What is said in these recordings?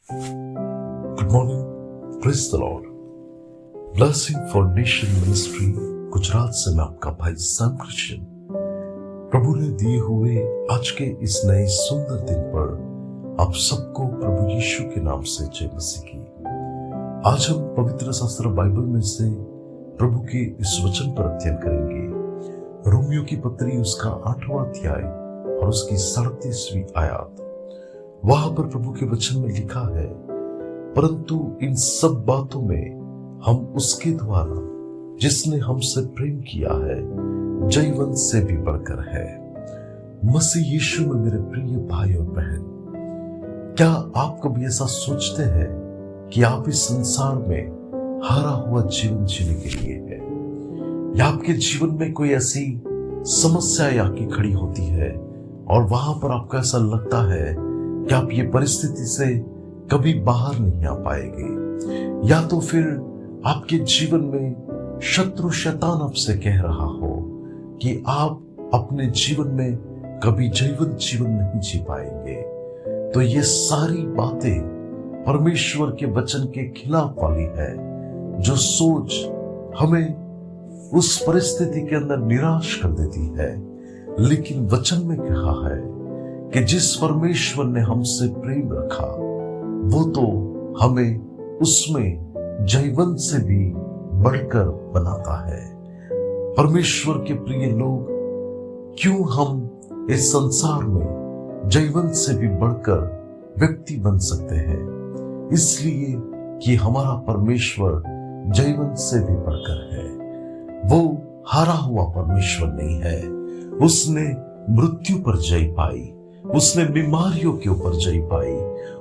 Good morning, praise the Lord. Blessing for nation ministry Gujarat से मैं आपका भाई सैम क्रिश्चियन। प्रभु ने दिए हुए आज के इस नए सुंदर दिन पर आप सबको प्रभु यीशु के नाम से जय मसीह की। आज हम पवित्र शास्त्र बाइबल में से प्रभु के इस वचन पर अध्ययन करेंगे। रोमियो की पत्री उसका 8वां अध्याय और उसकी 37वीं आयत। वहां पर प्रभु के वचन में लिखा है, परंतु इन सब बातों में हम उसके द्वारा जिसने हमसे प्रेम किया है जयवंत से भी बढ़कर है। मसीह यीशु में मेरे प्रिय भाई और बहन, क्या आप कभी ऐसा सोचते हैं कि आप इस संसार में हारा हुआ जीवन जीने के लिए है, या आपके जीवन में कोई ऐसी समस्या आके खड़ी होती है और वहां पर आपको ऐसा लगता है कि आप ये परिस्थिति से कभी बाहर नहीं आ पाएंगे, या तो फिर आपके जीवन में शत्रु शैतान आपसे कह रहा हो कि आप अपने जीवन में कभी जयवंत जीवन नहीं जी पाएंगे, तो ये सारी बातें परमेश्वर के वचन के खिलाफ वाली है, जो सोच हमें उस परिस्थिति के अंदर निराश कर देती है। लेकिन वचन में कहा है कि जिस परमेश्वर ने हमसे प्रेम रखा वो तो हमें उसमें जयवंत से भी बढ़कर बनाता है। परमेश्वर के प्रिय लोग, क्यों हम इस संसार में जयवंत से भी बढ़कर व्यक्ति बन सकते हैं? इसलिए कि हमारा परमेश्वर जयवंत से भी बढ़कर है। वो हारा हुआ परमेश्वर नहीं है। उसने मृत्यु पर जय पाई, उसने बीमारियों के ऊपर जय पाई,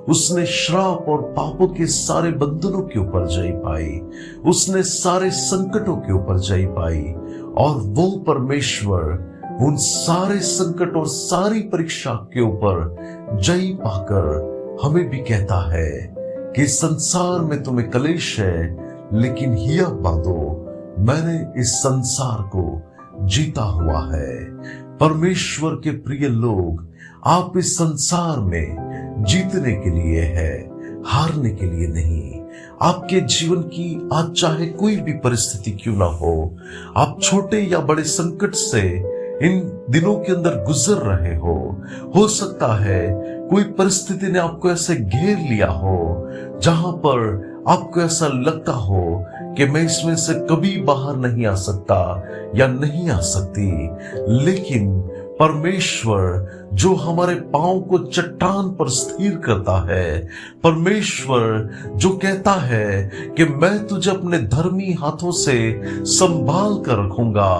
उसने श्राप और पापों के सारे बंधनों के ऊपर जय पाई, उसने सारे संकटों के ऊपर जय पाई। और वो परमेश्वर उन सारे संकट और सारी परीक्षा के ऊपर जय पाकर हमें भी कहता है कि संसार में तुम्हें कलेश है, लेकिन हिया बांधो, मैंने इस संसार को जीता हुआ है। परमेश्वर के प्रिय लोग, आप इस संसार में जीतने के लिए है, हारने के लिए नहीं। आपके जीवन की आज चाहे कोई भी परिस्थिति क्यों ना हो छोटे या बड़े संकट से इन दिनों के अंदर गुजर रहे हो सकता है कोई परिस्थिति ने आपको ऐसे घेर लिया हो जहां पर आपको ऐसा लगता हो कि मैं इसमें से कभी बाहर नहीं आ सकता या नहीं आ सकती। लेकिन परमेश्वर जो हमारे पांव को चट्टान पर स्थिर करता है, परमेश्वर जो कहता है कि मैं तुझे अपने धर्मी हाथों से संभाल कर रखूंगा,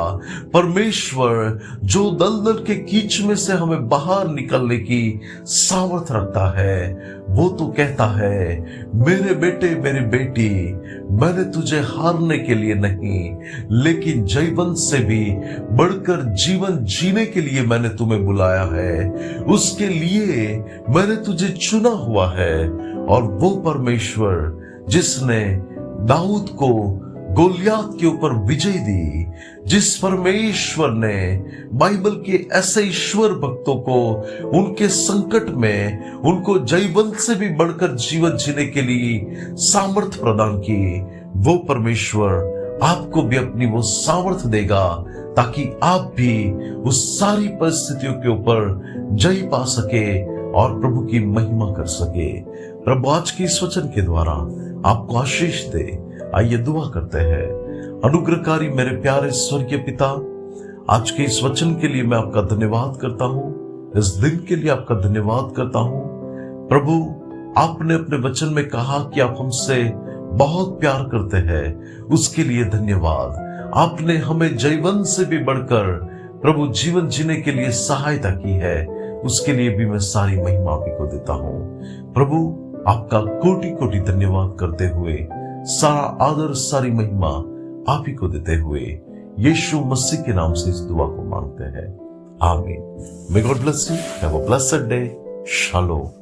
परमेश्वर जो दलदल के कीच में से हमें बाहर निकलने की सामर्थ रखता है, वो तो कहता है, मेरे बेटे मेरी बेटी, मैंने तुझे हारने के लिए नहीं लेकिन जयवंत से भी बढ़कर जीवन जीने के लिए मैंने तुम्हें बुलाया है। उसके लिए मैंने तुझे चुना हुआ है। और वो परमेश्वर जिसने दाऊद को गोलियात के ऊपर विजय दी, जिस परमेश्वर ने बाइबल के ऐसे ईश्वर भक्तों को उनके संकट में उनको जयवंत से भी बढ़कर जीवन जीने के लिए सामर्थ प्रदान की, वो परमेश्वर आपको भी अपनी वो सामर्थ देगा ताकि आप भी उस सारी परिस्थितियों के ऊपर जय पा सके और प्रभु की महिमा कर सके। प्रभु आज के इस वचन के द्वारा आपको आशीष दे। आइए दुआ करते हैं। अनुग्रहकारी मेरे प्यारे स्वर्गीय पिता, आज के इस वचन के लिए मैं आपका धन्यवाद करता हूँ, इस दिन के लिए आपका धन्यवाद करता हूँ। प्रभु, आपने अपने वचन में कहा कि आप हमसे बहुत प्यार करते हैं, उसके लिए धन्यवाद। आपने हमें जयवंत से भी बढ़कर प्रभु जीवन जीने के लिए सहायता की है, उसके लिए भी मैं सारी महिमा आप ही को देता हूँ। प्रभु, आपका कोटि कोटि धन्यवाद करते हुए, सारा आदर सारी महिमा आप ही को देते हुए यीशु मसीह के नाम से इस दुआ को मांगते हैं, आमीन। May God bless you. Have a blessed day. Shalom.